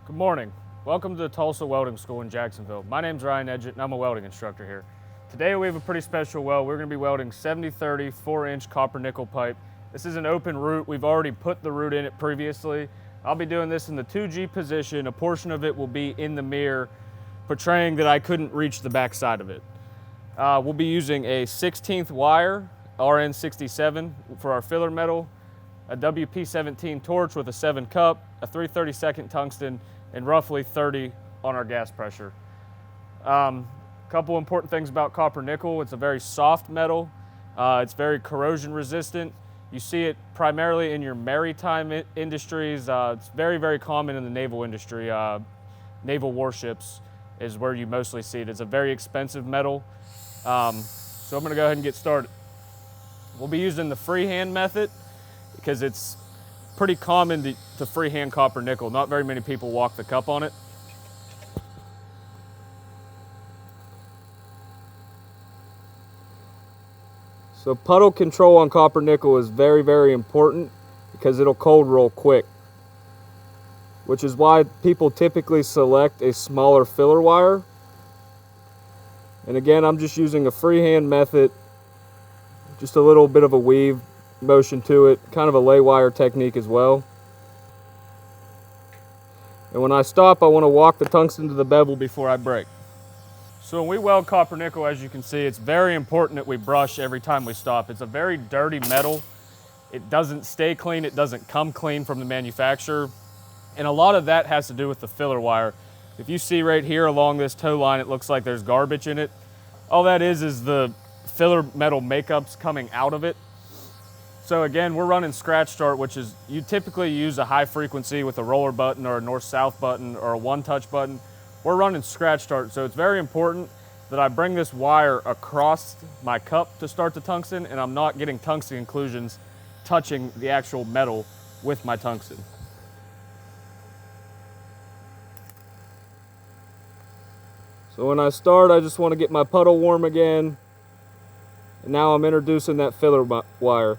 Good morning. Welcome to the Tulsa Welding School in Jacksonville. My name's Ryan Edgett and I'm a welding instructor here. Today we have a pretty special weld. We're going to be welding 70-30 4-inch copper nickel pipe. This is an open root. We've already put the root in it previously. I'll be doing this in the 2G position. A portion of it will be in the mirror, portraying that I couldn't reach the back side of it. We'll be using a 16th wire, RN67 for our filler metal, a WP17 torch with a 7 cup, a 3/32 tungsten, and roughly 30 on our gas pressure. Couple important things about copper nickel: it's a very soft metal. It's very corrosion resistant. You see it primarily in your maritime industries. It's very, very common in the naval industry. Naval warships is where you mostly see it. It's a very expensive metal. So I'm going to go ahead and get started. We'll be using the freehand method because it's pretty common to freehand copper nickel. Not very many people walk the cup on it. So puddle control on copper nickel is very, very important because it'll cold roll quick, which is why people typically select a smaller filler wire. And again, I'm just using a freehand method, just a little bit of a weave motion to it, kind of a lay wire technique as well. And when I stop, I want to walk the tungsten to the bevel before I break. So when we weld copper nickel, as you can see, it's very important that we brush every time we stop. It's a very dirty metal. It doesn't stay clean. It doesn't come clean from the manufacturer. And a lot of that has to do with the filler wire. If you see right here along this tow line, it looks like there's garbage in it. All that is the filler metal makeups coming out of it. So again, we're running scratch start, which is, you typically use a high frequency with a roller button or a north-south button or a one-touch button. We're running scratch start, so it's very important that I bring this wire across my cup to start the tungsten, and I'm not getting tungsten inclusions touching the actual metal with my tungsten. So when I start, I just want to get my puddle warm again. And now I'm introducing that filler wire.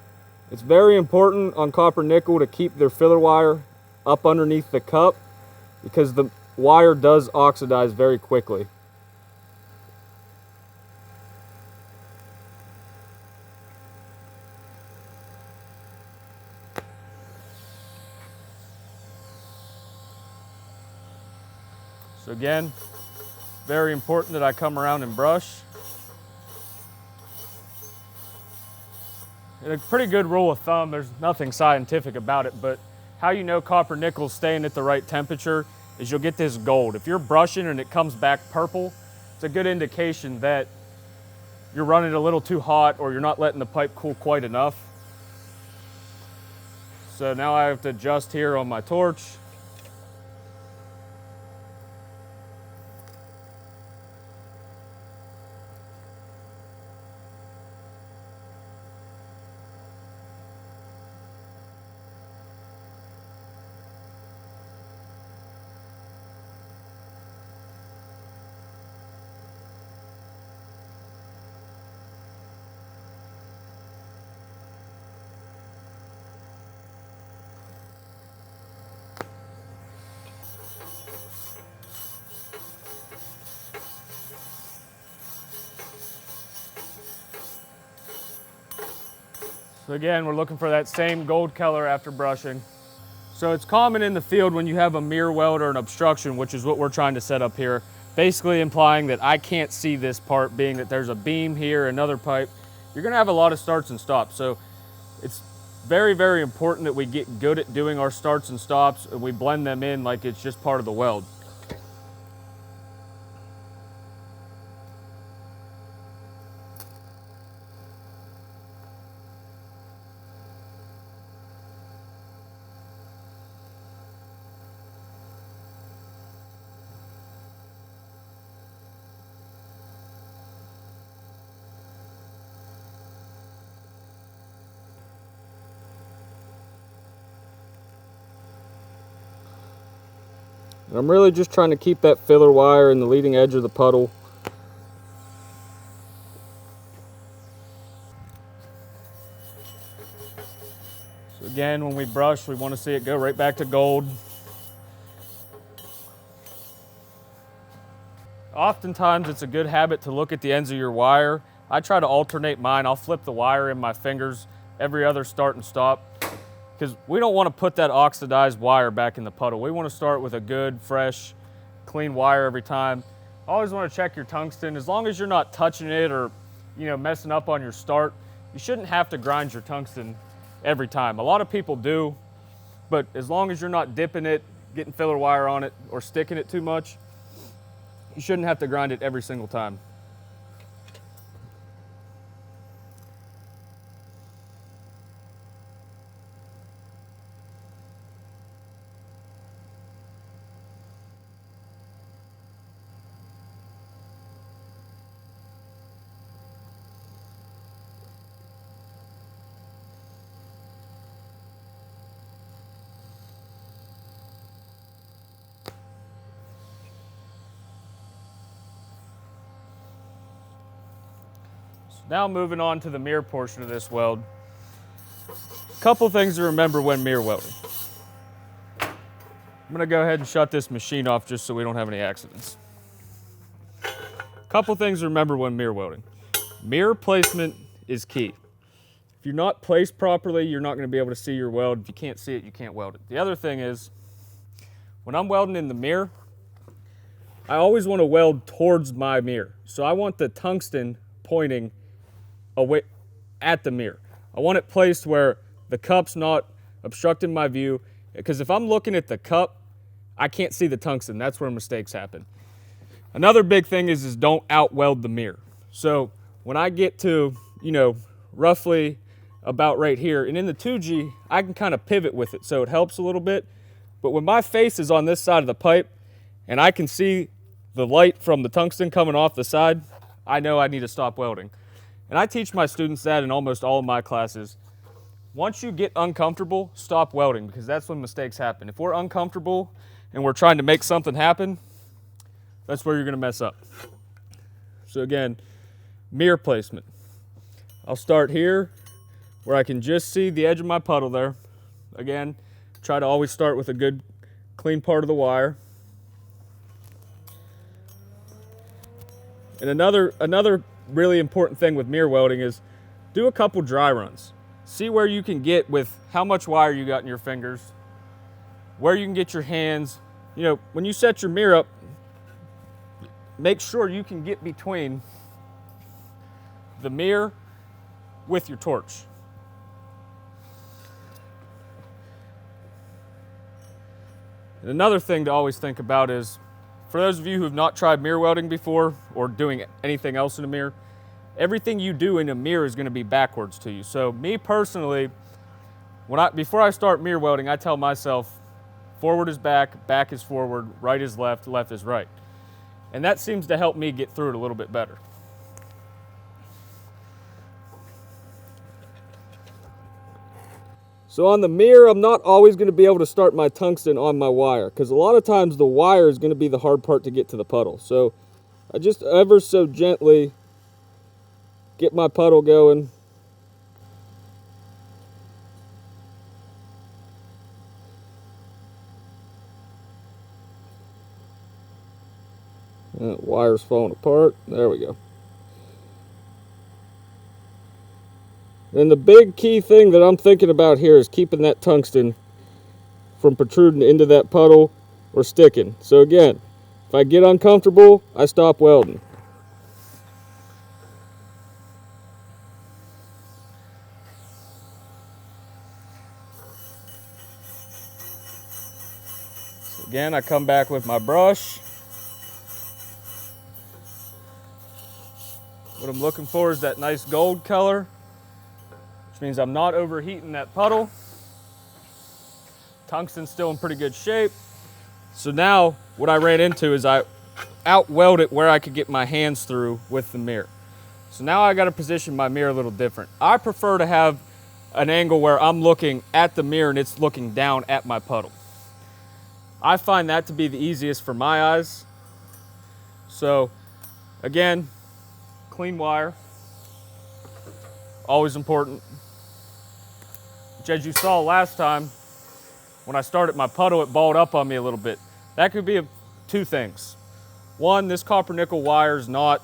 It's very important on copper nickel to keep their filler wire up underneath the cup because the wire does oxidize very quickly. So again, very important that I come around and brush. And a pretty good rule of thumb, there's nothing scientific about it, but how you know copper nickel's staying at the right temperature is you'll get this gold. If you're brushing and it comes back purple, it's a good indication that you're running a little too hot or you're not letting the pipe cool quite enough. So now I have to adjust here on my torch. So again, we're looking for that same gold color after brushing. So it's common in the field when you have a mirror weld or an obstruction, which is what we're trying to set up here, basically implying that I can't see this part, being that there's a beam here, another pipe. You're gonna have a lot of starts and stops. So it's very, very important that we get good at doing our starts and stops and we blend them in like it's just part of the weld. And I'm really just trying to keep that filler wire in the leading edge of the puddle. So again, when we brush, we want to see it go right back to gold. Oftentimes it's a good habit to look at the ends of your wire. I try to alternate mine. I'll flip the wire in my fingers every other start and stop, because we don't want to put that oxidized wire back in the puddle. We want to start with a good, fresh, clean wire every time. Always want to check your tungsten. As long as you're not touching it or messing up on your start, you shouldn't have to grind your tungsten every time. A lot of people do, but as long as you're not dipping it, getting filler wire on it, or sticking it too much, you shouldn't have to grind it every single time. Now moving on to the mirror portion of this weld. A couple things to remember when mirror welding. I'm gonna go ahead and shut this machine off just so we don't have any accidents. A couple things to remember when mirror welding. Mirror placement is key. If you're not placed properly, you're not gonna be able to see your weld. If you can't see it, you can't weld it. The other thing is, when I'm welding in the mirror, I always wanna weld towards my mirror. So I want the tungsten pointing away at the mirror. I want it placed where the cup's not obstructing my view, because if I'm looking at the cup, I can't see the tungsten. That's where mistakes happen. Another big thing is don't out weld the mirror. So when I get to, roughly about right here, and in the 2G, I can kind of pivot with it so it helps a little bit. But when my face is on this side of the pipe and I can see the light from the tungsten coming off the side, I know I need to stop welding. And I teach my students that in almost all of my classes. Once you get uncomfortable, stop welding, because that's when mistakes happen. If we're uncomfortable and we're trying to make something happen, that's where you're gonna mess up. So again, mirror placement. I'll start here where I can just see the edge of my puddle there. Again, try to always start with a good clean part of the wire. And another really important thing with mirror welding is do a couple dry runs. See where you can get with how much wire you got in your fingers, where you can get your hands. When you set your mirror up, make sure you can get between the mirror with your torch. And another thing to always think about is, for those of you who have not tried mirror welding before or doing anything else in a mirror, everything you do in a mirror is going to be backwards to you. So me personally, before I start mirror welding, I tell myself forward is back, back is forward, right is left, left is right. And that seems to help me get through it a little bit better. So on the mirror, I'm not always going to be able to start my tungsten on my wire, because a lot of times the wire is going to be the hard part to get to the puddle. So I just ever so gently get my puddle going. Wire's falling apart. There we go. And the big key thing that I'm thinking about here is keeping that tungsten from protruding into that puddle or sticking. So again, if I get uncomfortable, I stop welding. So again, I come back with my brush. What I'm looking for is that nice gold color, which means I'm not overheating that puddle. Tungsten's still in pretty good shape. So now what I ran into is I out weld it where I could get my hands through with the mirror. So now I got to position my mirror a little different. I prefer to have an angle where I'm looking at the mirror and it's looking down at my puddle. I find that to be the easiest for my eyes. So again, clean wire, always important. Which, as you saw last time, when I started my puddle, it balled up on me a little bit. That could be two things. One, this copper nickel wire is not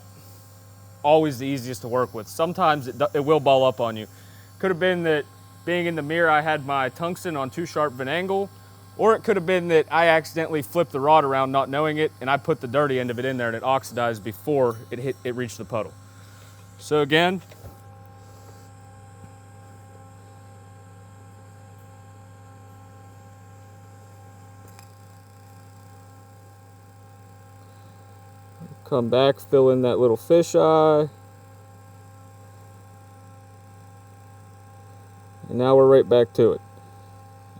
always the easiest to work with. Sometimes it will ball up on you. Could have been that being in the mirror I had my tungsten on too sharp of an angle, or it could have been that I accidentally flipped the rod around not knowing it, and I put the dirty end of it in there and it oxidized before it reached the puddle. So again, come back, fill in that little fisheye. And now we're right back to it.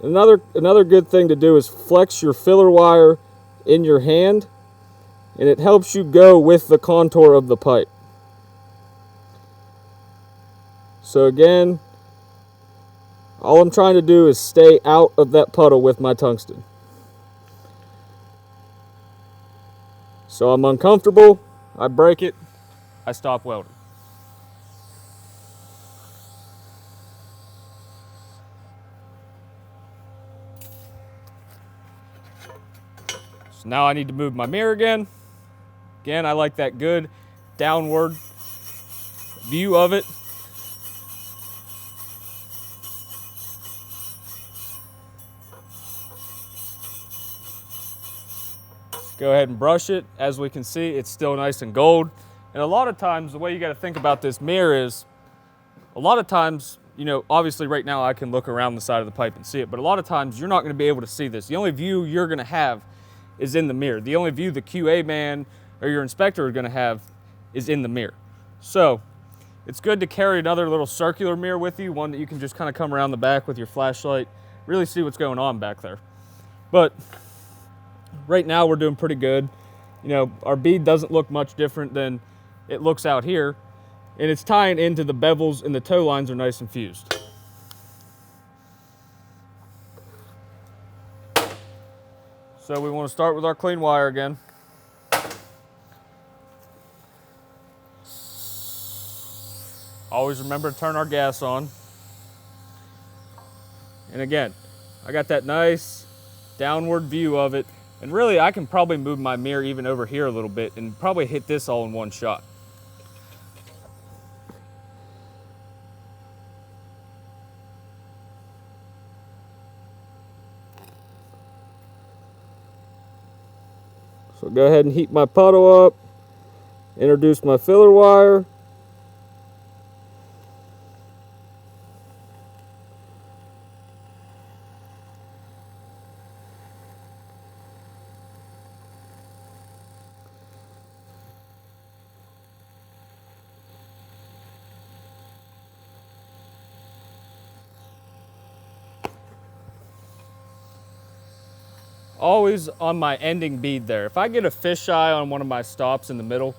Another good thing to do is flex your filler wire in your hand, and it helps you go with the contour of the pipe. So again, all I'm trying to do is stay out of that puddle with my tungsten. So I'm uncomfortable, I break it, I stop welding. So now I need to move my mirror again. Again, I like that good downward view of it. Go ahead and brush it. As we can see, it's still nice and gold. And a lot of times, the way you got to think about this mirror is, a lot of times, you know, obviously right now I can look around the side of the pipe and see it, but a lot of times you're not going to be able to see this. The only view you're going to have is in the mirror. The only view the QA man or your inspector are going to have is in the mirror. So it's good to carry another little circular mirror with you, one that you can just kind of come around the back with your flashlight, really see what's going on back there. But right now we're doing pretty good. You know, our bead doesn't look much different than it looks out here, and it's tying into the bevels, and the toe lines are nice and fused. So we want to start with our clean wire again. Always remember to turn our gas on. And again, I got that nice downward view of it. And really, I can probably move my mirror even over here a little bit and probably hit this all in one shot. So go ahead and heat my puddle up, introduce my filler wire. Always on my ending bead there. If I get a fisheye on one of my stops in the middle,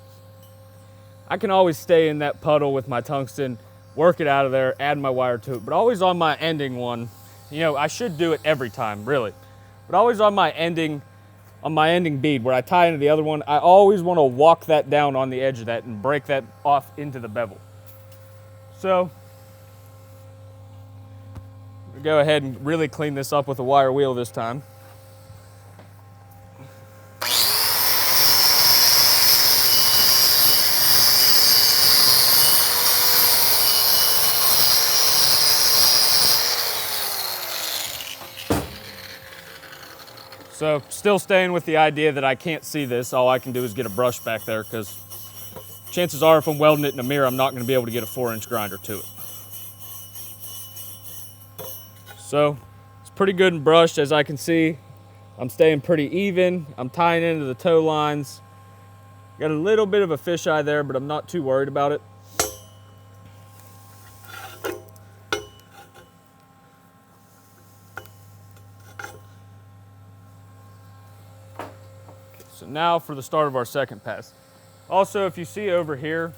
I can always stay in that puddle with my tungsten, work it out of there, add my wire to it. But always on my ending one, you know, I should do it every time, really. But always on my ending bead where I tie into the other one, I always want to walk that down on the edge of that and break that off into the bevel. So we'll go ahead and really clean this up with a wire wheel this time. So still staying with the idea that I can't see this, all I can do is get a brush back there, because chances are if I'm welding it in a mirror, I'm not going to be able to get a 4-inch grinder to it. So it's pretty good and brushed. As I can see, I'm staying pretty even. I'm tying into the toe lines. Got a little bit of a fisheye there, but I'm not too worried about it. So now for the start of our second pass. Also, if you see over here,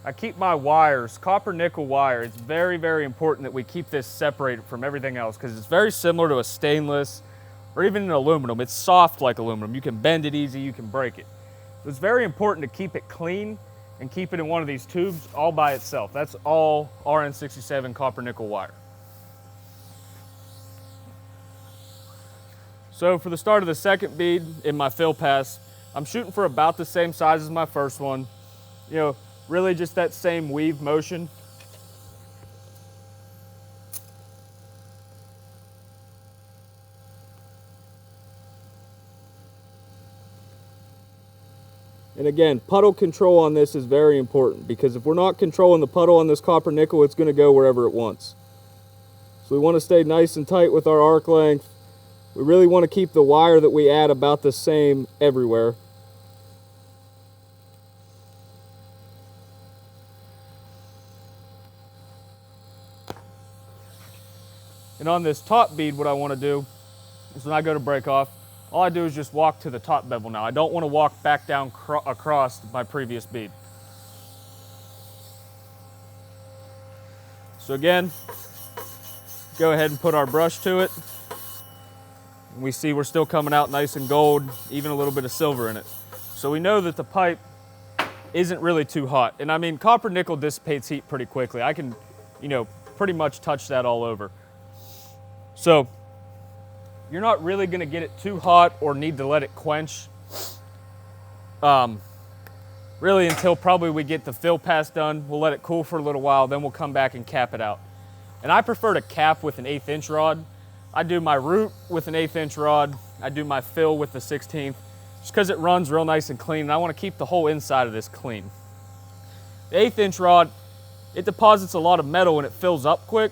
I keep my wires, copper nickel wire. It's very, very important that we keep this separated from everything else, because it's very similar to a stainless or even an aluminum. It's soft like aluminum. You can bend it easy, you can break it. So it's very important to keep it clean and keep it in one of these tubes all by itself. That's all RN67 copper nickel wire. So for the start of the second bead in my fill pass, I'm shooting for about the same size as my first one. You know, really just that same weave motion. And again, puddle control on this is very important, because if we're not controlling the puddle on this copper nickel, it's going to go wherever it wants. So we want to stay nice and tight with our arc length. We really want to keep the wire that we add about the same everywhere. And on this top bead, what I want to do is when I go to break off, all I do is just walk to the top bevel now. I don't want to walk back down across my previous bead. So again, go ahead and put our brush to it. And we see we're still coming out nice and gold, even a little bit of silver in it. So we know that the pipe isn't really too hot. And I mean, copper nickel dissipates heat pretty quickly. I can, you know, pretty much touch that all over. So you're not really going to get it too hot or need to let it quench really until probably we get the fill pass done. We'll let it cool for a little while, then we'll come back and cap it out. And I prefer to cap with an 1/8 inch rod. I do my root with an 1/8 inch rod. I do my fill with the 1/16, just because it runs real nice and clean, and I want to keep the whole inside of this clean. The 1/8 inch rod, it deposits a lot of metal and it fills up quick,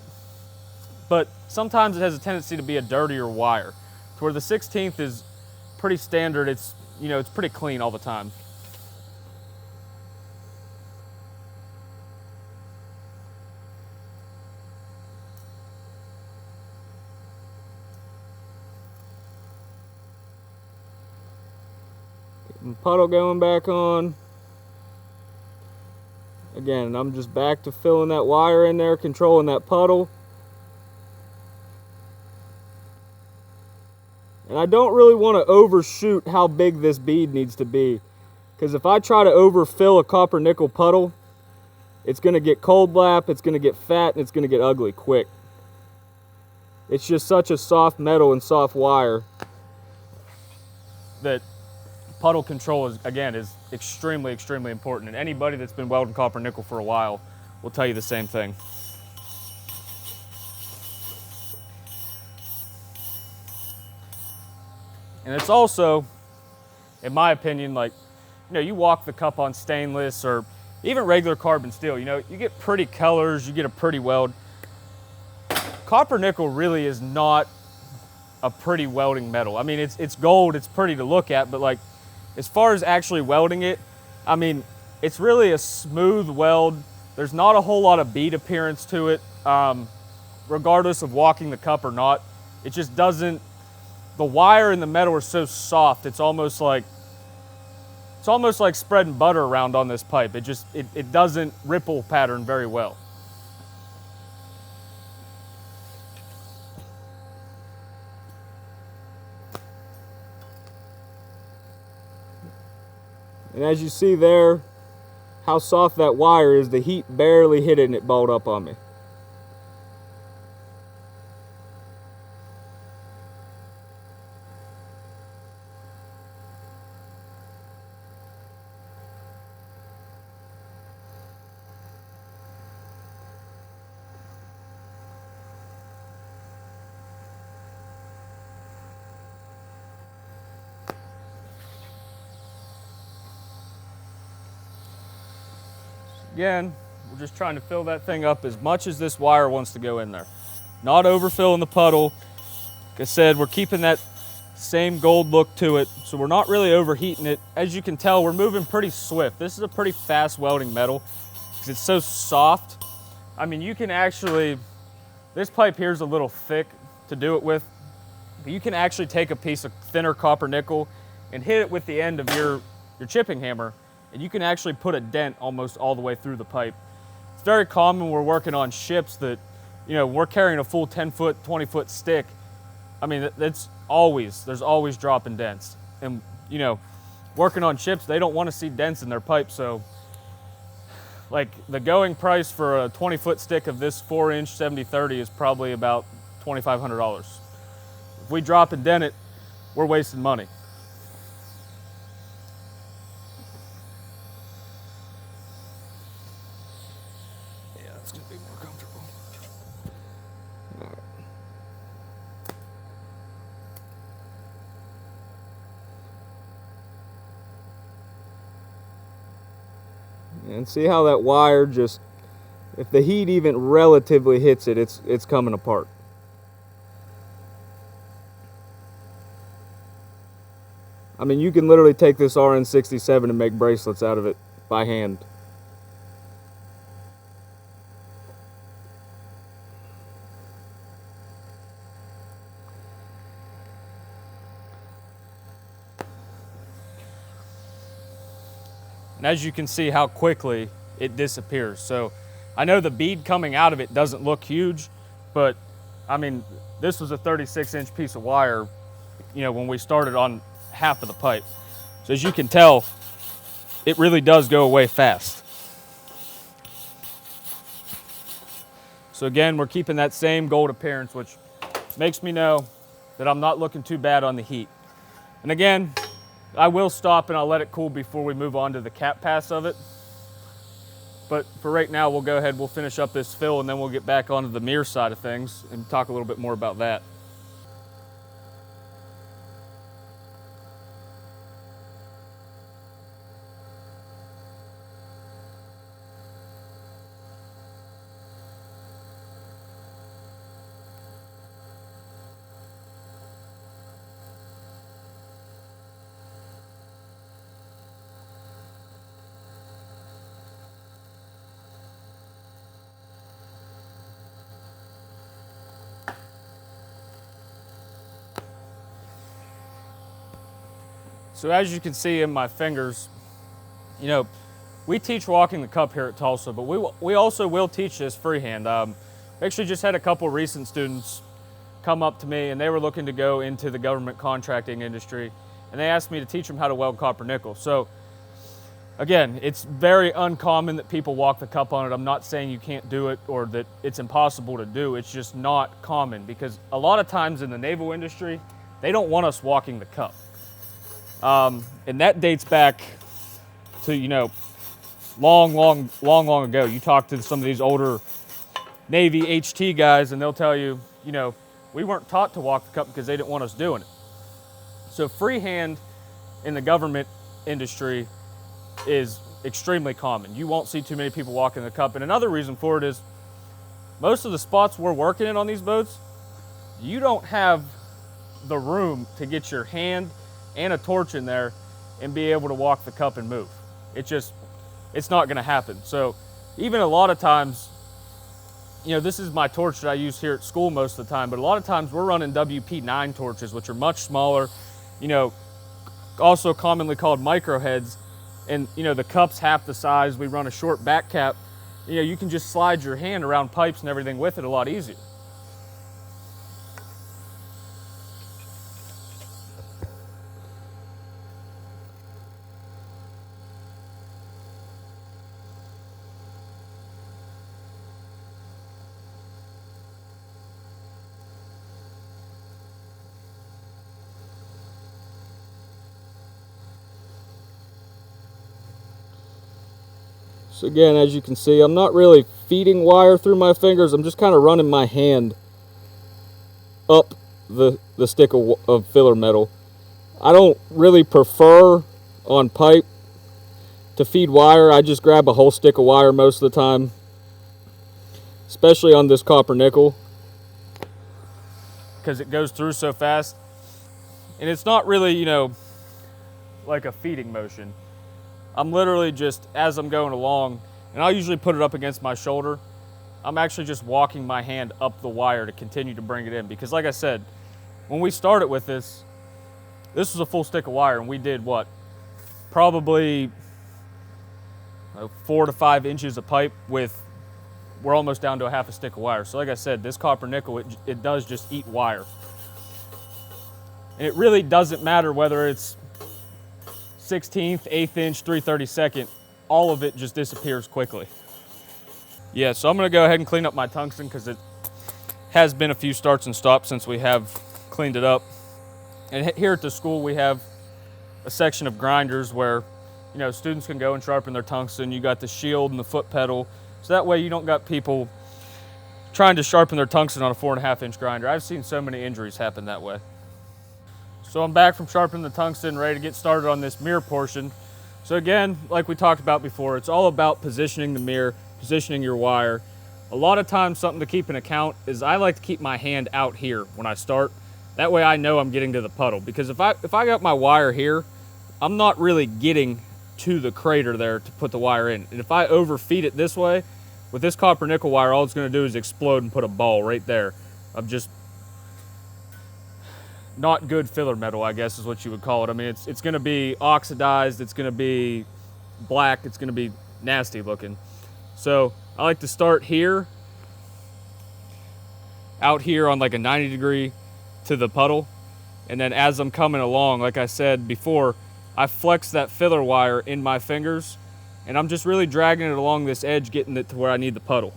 but sometimes it has a tendency to be a dirtier wire, to where the 1/16 is pretty standard. It's, you know, it's pretty clean all the time. Getting puddle going back on. Again, I'm just back to filling that wire in there, controlling that puddle. And I don't really want to overshoot how big this bead needs to be, because if I try to overfill a copper nickel puddle, it's going to get cold blap, it's going to get fat, and it's going to get ugly quick. It's just such a soft metal and soft wire that puddle control is extremely, extremely important. And anybody that's been welding copper nickel for a while will tell you the same thing. And it's also, in my opinion, like, you know, you walk the cup on stainless or even regular carbon steel, you know, you get pretty colors, you get a pretty weld. Copper nickel really is not a pretty welding metal. I mean, it's gold, it's pretty to look at, but like, as far as actually welding it, I mean, it's really a smooth weld. There's not a whole lot of bead appearance to it, regardless of walking the cup or not. It just doesn't, the wire and the metal are so soft, it's almost like spreading butter around on this pipe. It doesn't ripple pattern very well. And as you see there, how soft that wire is, the heat barely hit it and it balled up on me. Again, we're just trying to fill that thing up as much as this wire wants to go in there. Not overfilling the puddle. Like I said, we're keeping that same gold look to it, so we're not really overheating it. As you can tell, we're moving pretty swift. This is a pretty fast welding metal because it's so soft. I mean, you can actually, this pipe here is a little thick to do it with, but you can actually take a piece of thinner copper nickel and hit it with the end of your chipping hammer, and you can actually put a dent almost all the way through the pipe. It's very common when we're working on ships that, you know, we're carrying a full 10-foot, 20-foot stick. I mean, there's always dropping dents. And, you know, working on ships, they don't want to see dents in their pipe, so like the going price for a 20-foot stick of this 4-inch 70/30 is probably about $2,500. If we drop and dent it, we're wasting money. gonna be more comfortable. All right. And see how that wire just, if the heat even relatively hits it, it's coming apart. I mean, you can literally take this RN67 and make bracelets out of it by hand. And as you can see how quickly it disappears. So I know the bead coming out of it doesn't look huge, but I mean, this was a 36-inch piece of wire, you know, when we started on half of the pipe. So as you can tell, it really does go away fast. So again, we're keeping that same gold appearance, which makes me know that I'm not looking too bad on the heat. And again, I will stop and I'll let it cool before we move on to the cap pass of it. But for right now, we'll go ahead, we'll finish up this fill, and then we'll get back onto the mirror side of things and talk a little bit more about that. So as you can see in my fingers, you know, we teach walking the cup here at Tulsa, but we also will teach this freehand. We actually just had a couple recent students come up to me and they were looking to go into the government contracting industry, and they asked me to teach them how to weld copper nickel. So again, it's very uncommon that people walk the cup on it. I'm not saying you can't do it or that it's impossible to do. It's just not common, because a lot of times in the naval industry, they don't want us walking the cup. And that dates back to, you know, long ago. You talk to some of these older Navy HT guys and they'll tell you, you know, we weren't taught to walk the cup because they didn't want us doing it. So freehand in the government industry is extremely common. You won't see too many people walking the cup. And another reason for it is most of the spots we're working in on these boats, you don't have the room to get your hand and a torch in there and be able to walk the cup and move. It's not gonna happen. So even a lot of times, you know, this is my torch that I use here at school most of the time, but a lot of times we're running WP9 torches, which are much smaller, you know, also commonly called micro heads. And, you know, the cup's half the size. We run a short back cap. You know, you can just slide your hand around pipes and everything with it a lot easier. So again, as you can see, I'm not really feeding wire through my fingers. I'm just kind of running my hand up the stick of filler metal. I don't really prefer on pipe to feed wire. I just grab a whole stick of wire most of the time, especially on this copper nickel, because it goes through so fast. And it's not really, you know, like a feeding motion. I'm literally just, as I'm going along, and I'll usually put it up against my shoulder, I'm actually just walking my hand up the wire to continue to bring it in. Because like I said, when we started with this was a full stick of wire, and we did what? Probably 4 to 5 inches of pipe with, we're almost down to a half a stick of wire. So like I said, this copper nickel, it does just eat wire. And it really doesn't matter whether it's 16th, 1/8 inch, 3/32, all of it just disappears quickly. Yeah, so I'm gonna go ahead and clean up my tungsten because it has been a few starts and stops since we have cleaned it up. And here at the school, we have a section of grinders where, you know, students can go and sharpen their tungsten. You got the shield and the foot pedal. So that way you don't got people trying to sharpen their tungsten on a 4.5-inch grinder. I've seen so many injuries happen that way. So I'm back from sharpening the tungsten, ready to get started on this mirror portion. So again, like we talked about before, it's all about positioning the mirror, positioning your wire. A lot of times something to keep in account is I like to keep my hand out here when I start. That way I know I'm getting to the puddle, because if I got my wire here, I'm not really getting to the crater there to put the wire in. And if I overfeed it this way, with this copper nickel wire, all it's going to do is explode and put a ball right there of just not good filler metal, I guess is what you would call it. I mean, it's going to be oxidized, it's going to be black, it's going to be nasty looking. So I like to start here, out here on like a 90 degree to the puddle. And then as I'm coming along, like I said before, I flex that filler wire in my fingers, and I'm just really dragging it along this edge, getting it to where I need the puddle.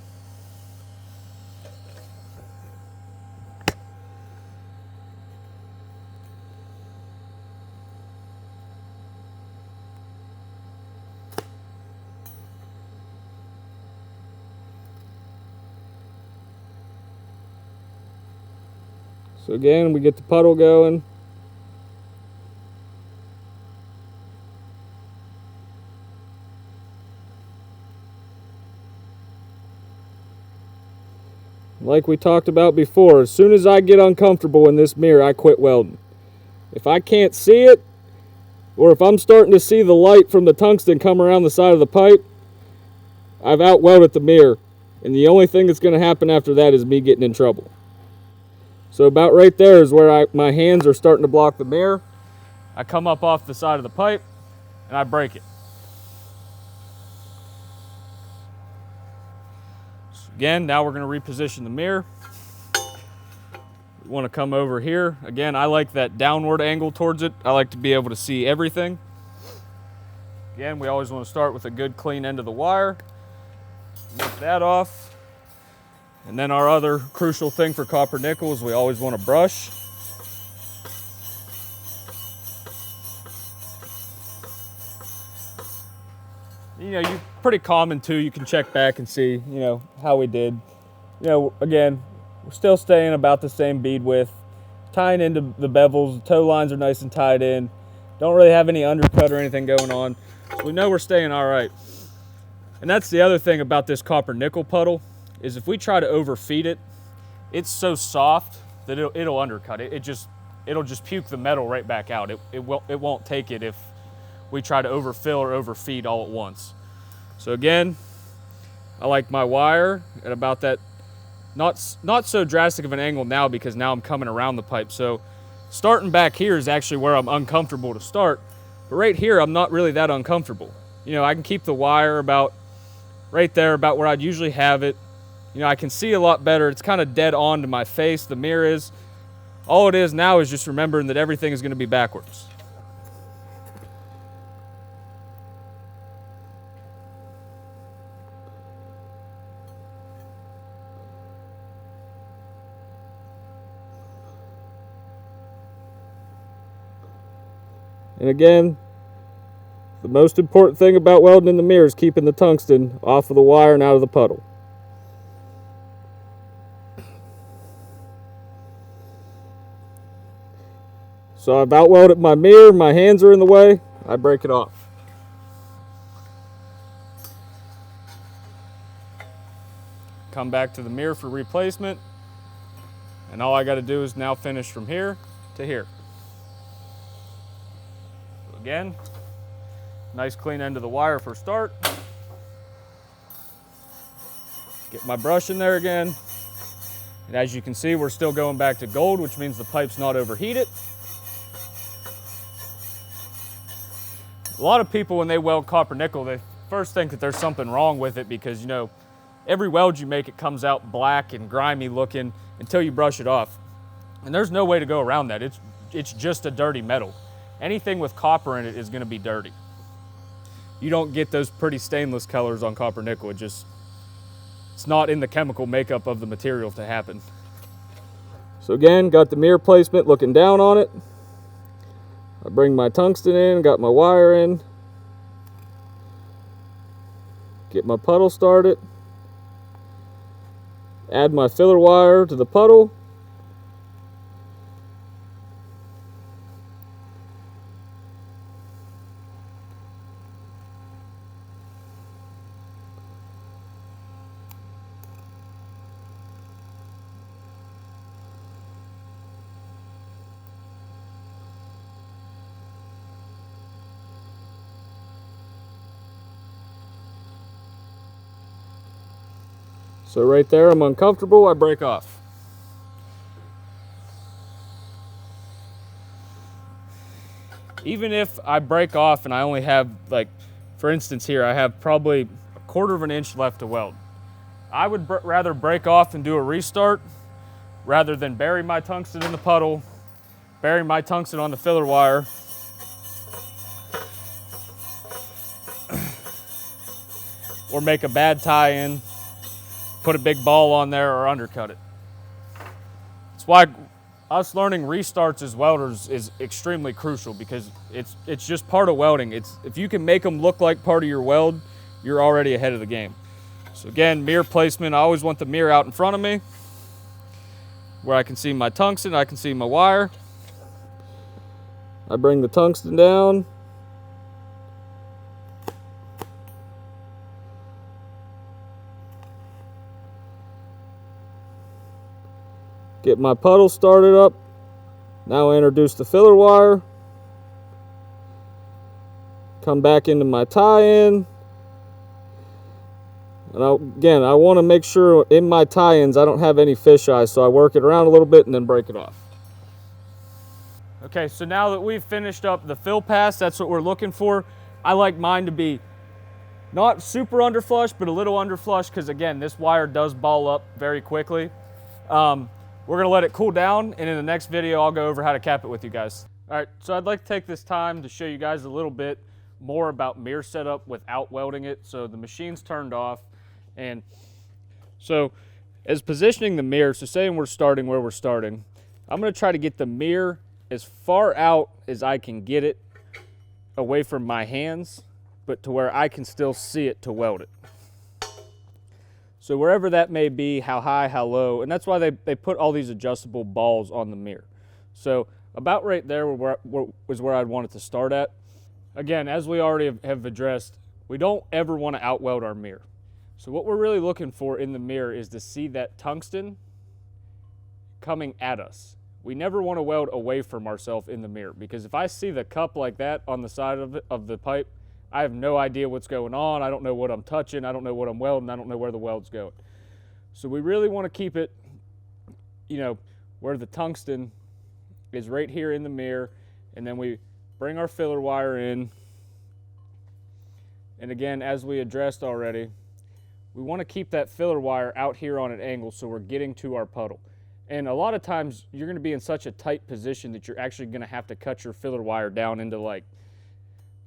So again, we get the puddle going. Like we talked about before, as soon as I get uncomfortable in this mirror, I quit welding. If I can't see it, or if I'm starting to see the light from the tungsten come around the side of the pipe, I've out-welded the mirror. And the only thing that's going to happen after that is me getting in trouble. So about right there is where my hands are starting to block the mirror. I come up off the side of the pipe and I break it. So again, now we're going to reposition the mirror. We want to come over here. Again, I like that downward angle towards it. I like to be able to see everything. Again, we always want to start with a good clean end of the wire. Knock that off. And then our other crucial thing for copper nickel is we always want to brush. You know, you're pretty common too. You can check back and see, you know, how we did. You know, again, we're still staying about the same bead width. Tying into the bevels, the toe lines are nice and tied in. Don't really have any undercut or anything going on. So we know we're staying all right. And that's the other thing about this copper nickel puddle, is if we try to overfeed it, it's so soft that it'll undercut it. It'll just puke the metal right back out. It won't take it if we try to overfill or overfeed all at once. So again, I like my wire at about that, not so drastic of an angle now, because now I'm coming around the pipe. So starting back here is actually where I'm uncomfortable to start, but right here I'm not really that uncomfortable. You know, I can keep the wire about right there, about where I'd usually have it. You know, I can see a lot better. It's kind of dead on to my face, the mirror is. All it is now is just remembering that everything is going to be backwards. And again, the most important thing about welding in the mirror is keeping the tungsten off of the wire and out of the puddle. So I've out-welded my mirror, my hands are in the way, I break it off. Come back to the mirror for replacement, and all I got to do is now finish from here to here. So again, nice clean end of the wire for start. Get my brush in there again, and as you can see, we're still going back to gold, which means the pipe's not overheated. A lot of people, when they weld copper nickel, they first think that there's something wrong with it, because, you know, every weld you make, it comes out black and grimy looking until you brush it off. And there's no way to go around that. It's just a dirty metal. Anything with copper in it is going to be dirty. You don't get those pretty stainless colors on copper nickel. It's not in the chemical makeup of the material to happen. So again, got the mirror placement looking down on it. I bring my tungsten in, got my wire in. Get my puddle started. Add my filler wire to the puddle. So right there, I'm uncomfortable, I break off. Even if I break off and I only have, like, for instance here, I have probably 1/4 of an inch left to weld. I would rather break off and do a restart rather than bury my tungsten in the puddle, bury my tungsten on the filler wire, or make a bad tie-in, put a big ball on there, or undercut it. That's why us learning restarts as welders is extremely crucial, because it's just part of welding. If you can make them look like part of your weld, you're already ahead of the game. So again, mirror placement, I always want the mirror out in front of me where I can see my tungsten, I can see my wire. I bring the tungsten down. Get my puddle started up. Now I introduce the filler wire. Come back into my tie-in. And again, I want to make sure in my tie-ins I don't have any fisheye, so I work it around a little bit and then break it off. Okay, so now that we've finished up the fill pass, that's what we're looking for. I like mine to be not super underflush, but a little underflush, because again, this wire does ball up very quickly. We're gonna let it cool down, and in the next video, I'll go over how to cap it with you guys. All right, so I'd like to take this time to show you guys a little bit more about mirror setup without welding it. So the machine's turned off, and so as positioning the mirror, so saying we're starting where we're starting, I'm gonna try to get the mirror as far out as I can get it away from my hands, but to where I can still see it to weld it. So wherever that may be, how high, how low, and that's why they put all these adjustable balls on the mirror. So about right there was where I'd want it to start at. Again, as we already have addressed, we don't ever want to out-weld our mirror. So what we're really looking for in the mirror is to see that tungsten coming at us. We never want to weld away from ourselves in the mirror, because if I see the cup like that on the side of the pipe, I have no idea what's going on. I don't know what I'm touching. I don't know what I'm welding. I don't know where the weld's going. So we really want to keep it, you know, where the tungsten is right here in the mirror, and then we bring our filler wire in. And again, as we addressed already, we want to keep that filler wire out here on an angle so we're getting to our puddle. And a lot of times you're going to be in such a tight position that you're actually going to have to cut your filler wire down into like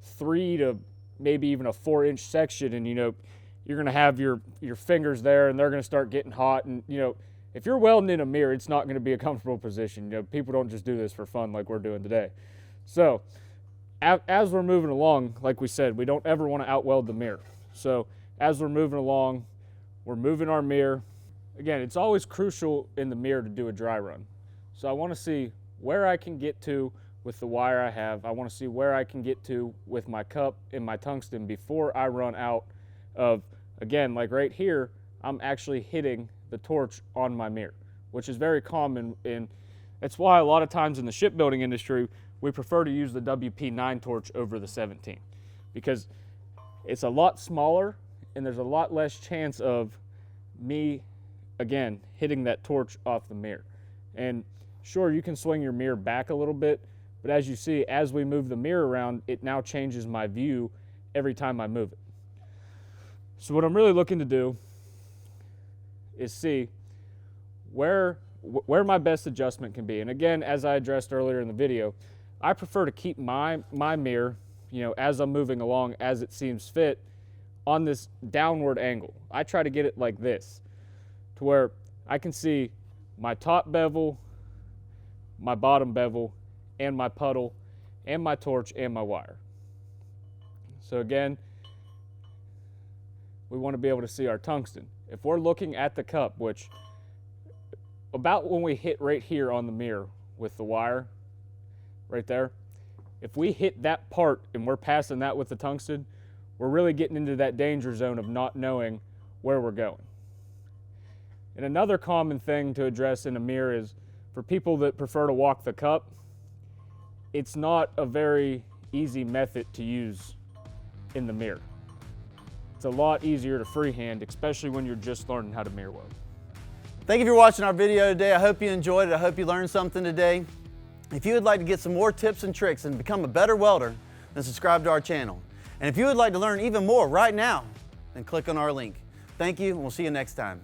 3 to maybe even a 4-inch section, and you know, you're going to have your fingers there, and they're going to start getting hot. And you know, if you're welding in a mirror, it's not going to be a comfortable position. You know, people don't just do this for fun like we're doing today. So as we're moving along, like we said, we don't ever want to out-weld the mirror. So as we're moving along, we're moving our mirror. Again, it's always crucial in the mirror to do a dry run. So I want to see where I can get to with the wire I have. I want to see where I can get to with my cup and my tungsten before I run out of, again, like right here, I'm actually hitting the torch on my mirror, which is very common, and that's why a lot of times in the shipbuilding industry, we prefer to use the WP9 torch over the 17, because it's a lot smaller and there's a lot less chance of me, again, hitting that torch off the mirror. And sure, you can swing your mirror back a little bit, but as you see, as we move the mirror around, it now changes my view every time I move it. So what I'm really looking to do is see where my best adjustment can be. And again, as I addressed earlier in the video, I prefer to keep my mirror, you know, as I'm moving along, as it seems fit, on this downward angle. I try to get it like this, to where I can see my top bevel, my bottom bevel, and my puddle, and my torch, and my wire. So again, we want to be able to see our tungsten. If we're looking at the cup, which about when we hit right here on the mirror with the wire, right there, if we hit that part and we're passing that with the tungsten, we're really getting into that danger zone of not knowing where we're going. And another common thing to address in a mirror is for people that prefer to walk the cup, it's not a very easy method to use in the mirror. It's a lot easier to freehand, especially when you're just learning how to mirror weld. Thank you for watching our video today. I hope you enjoyed it. I hope you learned something today. If you would like to get some more tips and tricks and become a better welder, then subscribe to our channel. And if you would like to learn even more right now, then click on our link. Thank you, and we'll see you next time.